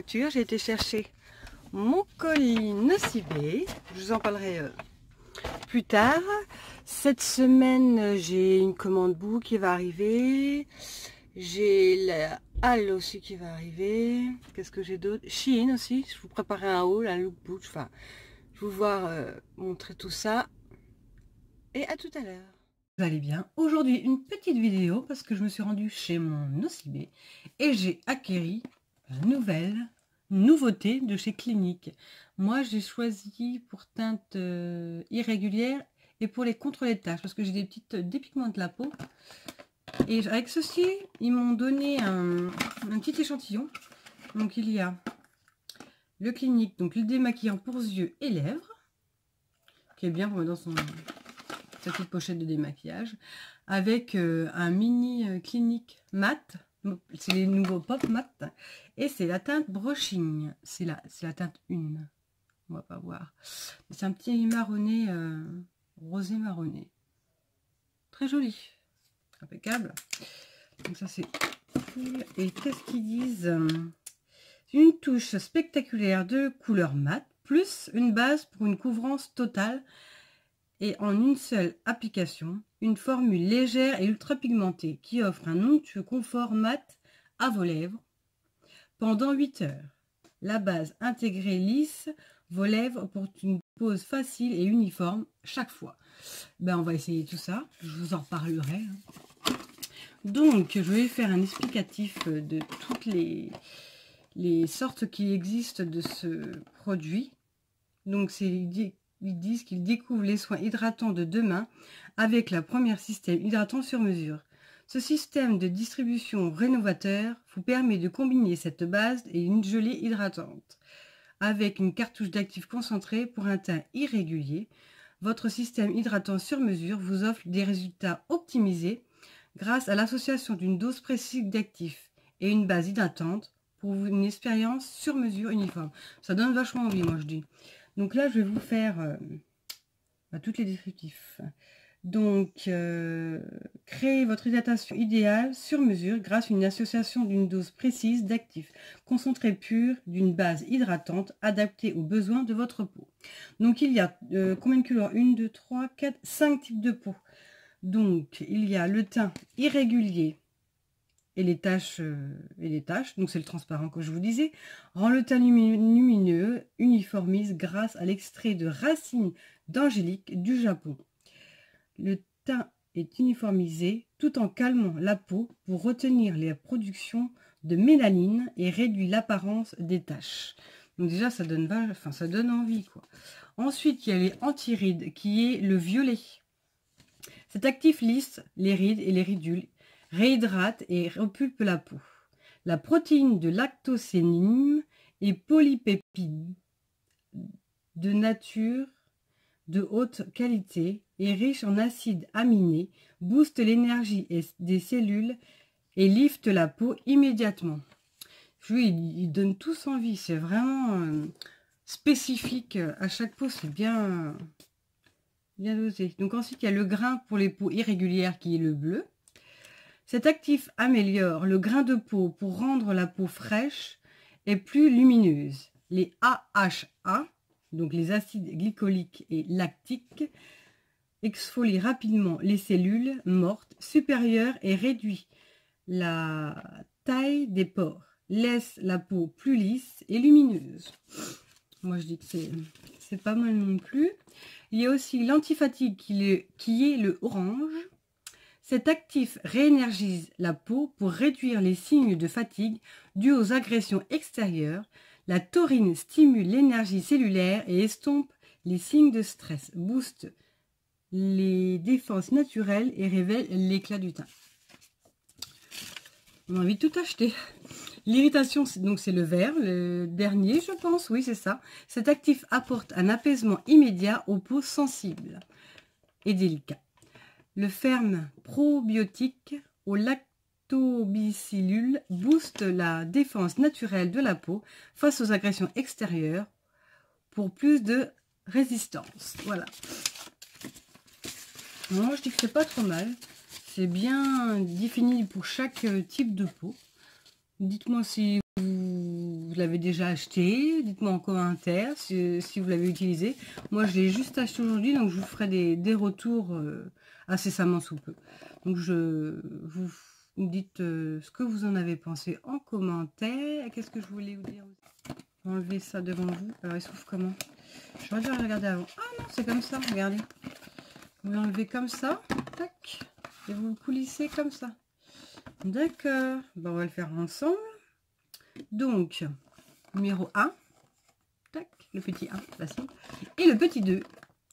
voiture, j'ai été chercher mon colis Nocibé. Je vous en parlerai plus tard. Cette semaine, j'ai une commande bout qui va arriver. J'ai la halle aussi qui va arriver. Qu'est-ce que j'ai d'autre? Shein aussi. Je vous préparer un haul, un lookbook. Enfin, je vais vous voir montrer tout ça. Et à tout à l'heure. Vous allez bien. Aujourd'hui, une petite vidéo parce que je me suis rendue chez mon Nocibé et j'ai acquéri la nouveauté de chez Clinique. Moi, j'ai choisi pour teinte irrégulière et pour les contre les taches parce que j'ai des petites dépigments de la peau. Et avec ceci, ils m'ont donné un petit échantillon. Donc, il y a le Clinique, donc le démaquillant pour yeux et lèvres, qui est bien pour mettre dans sa petite pochette de démaquillage, avec un mini Clinique mat. C'est les nouveaux pop mat et c'est la teinte brushing. C'est la teinte 1. On va pas voir. C'est un petit marronné, rosé marronné. Très joli. Impeccable. Donc ça c'est cool. Et qu'est-ce qu'ils disent? Une touche spectaculaire de couleur mat, plus une base pour une couvrance totale. Et en une seule application, une formule légère et ultra pigmentée qui offre un onctueux confort mat à vos lèvres pendant 8 heures. La base intégrée lisse vos lèvres pour une pose facile et uniforme chaque fois. Ben, on va essayer tout ça, je vous en reparlerai. Donc, je vais faire un explicatif de toutes les sortes qui existent de ce produit. Donc, ils disent qu'ils découvrent les soins hydratants de demain avec la première système hydratant sur mesure. Ce système de distribution rénovateur vous permet de combiner cette base et une gelée hydratante. Avec une cartouche d'actifs concentré pour un teint irrégulier, votre système hydratant sur mesure vous offre des résultats optimisés grâce à l'association d'une dose précise d'actifs et une base hydratante pour une expérience sur mesure uniforme. Ça donne vachement envie, moi je dis. Donc là, je vais vous faire tous les descriptifs. Donc, créez votre hydratation idéale sur mesure grâce à une association d'une dose précise d'actifs concentrés purs d'une base hydratante adaptée aux besoins de votre peau. Donc, il y a combien de couleurs? 1, 2, 3, 4, 5 types de peau. Donc, il y a le teint irrégulier et les taches, donc c'est le transparent que je vous disais, rend le teint lumineux, uniformise grâce à l'extrait de racines d'angélique du Japon. Le teint est uniformisé tout en calmant la peau pour retenir les productions de mélanine et réduit l'apparence des taches. Donc déjà ça donne envie quoi. Ensuite il y a les anti-rides qui est le violet. Cet actif lisse les rides et les ridules, réhydrate et repulpe la peau. La protéine de lactosénine et polypépide de nature de haute qualité et riche en acides aminés, booste l'énergie des cellules et lifte la peau immédiatement. Oui, ils donnent tous envie, c'est vraiment spécifique à chaque peau, c'est bien dosé. Donc ensuite, il y a le grain pour les peaux irrégulières qui est le bleu. Cet actif améliore le grain de peau pour rendre la peau fraîche et plus lumineuse. Les AHA, donc les acides glycoliques et lactiques, exfolient rapidement les cellules mortes supérieures et réduit la taille des pores, laisse la peau plus lisse et lumineuse. Moi je dis que c'est pas mal non plus. Il y a aussi l'antifatigue qui est le orange. Cet actif réénergise la peau pour réduire les signes de fatigue dus aux agressions extérieures. La taurine stimule l'énergie cellulaire et estompe les signes de stress, booste les défenses naturelles et révèle l'éclat du teint. On a envie de tout acheter. L'irritation, donc c'est le vert, le dernier je pense, oui c'est ça. Cet actif apporte un apaisement immédiat aux peaux sensibles et délicates. Le ferme probiotique au lactobacillus booste la défense naturelle de la peau face aux agressions extérieures pour plus de résistance. Voilà. Moi, je dis que c'est pas trop mal. C'est bien défini pour chaque type de peau. Dites-moi si vous vous l'avez déjà acheté. Dites-moi en commentaire si vous l'avez utilisé. Moi, je l'ai juste acheté aujourd'hui, donc je vous ferai des retours incessamment sous peu. Donc, vous me dites ce que vous en avez pensé en commentaire. Qu'est-ce que je voulais vous dire aussi? Enlever ça devant vous. Alors, il s'ouvre comment? J'aurais dû regarder avant. Ah non, c'est comme ça, regardez. Vous l'enlevez comme ça. Tac. Et vous le coulissez comme ça. D'accord. Bon, on va le faire ensemble. Donc, numéro 1. Tac. Le petit 1, facile. Et le petit 2.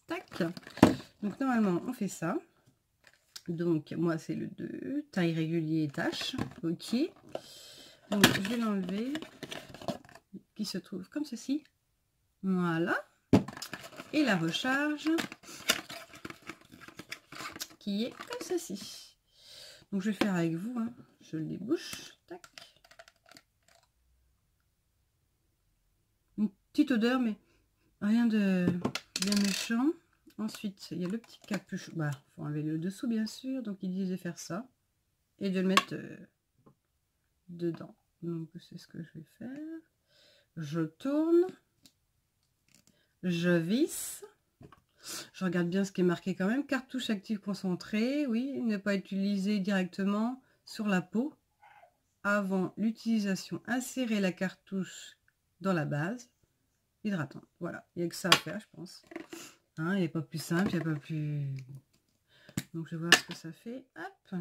Tac. Donc, normalement, on fait ça. Donc, moi, c'est le 2. Taille régulier et tâche. OK. Donc, je vais l'enlever. Qui se trouve comme ceci. Voilà. Et la recharge. Qui est comme ceci. Donc, je vais faire avec vous. Hein. Je le débouche. Tac. Une petite odeur, mais rien de bien méchant. Ensuite, il y a le petit capuchon. Bah, faut enlever le dessous, bien sûr. Donc, ils disent de faire ça. Et de le mettre dedans. Donc, c'est ce que je vais faire. Je tourne. Je visse. Je regarde bien ce qui est marqué quand même. Cartouche active concentrée. Oui, ne pas utiliser directement sur la peau. Avant l'utilisation, insérer la cartouche dans la base hydratante. Voilà, il n'y a que ça à faire, je pense. Hein, il n'est pas plus simple, il n'y a pas plus... Donc, je vais voir ce que ça fait. Hop.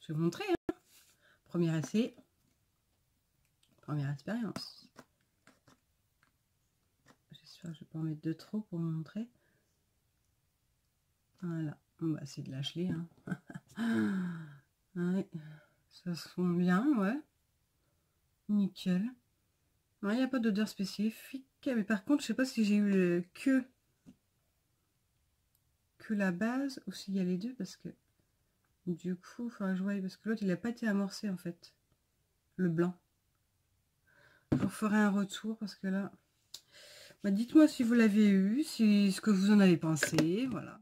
Je vais vous montrer. Hein. Premier essai. Première expérience. J'espère que je ne vais pas en mettre de trop pour vous montrer. Voilà. On va essayer de lâcher. Hein. Ouais. Ça se fond bien, ouais. Nickel. Il n'y a pas d'odeur spécifique. Mais par contre, je ne sais pas si j'ai eu que la base ou s'il y a les deux. Parce que du coup, il faudra que je voie. Parce que l'autre, il n'a pas été amorcé en fait. Le blanc. Je vous ferai un retour parce que là... Bah, dites-moi si vous l'avez eu, ce que vous en avez pensé. Voilà.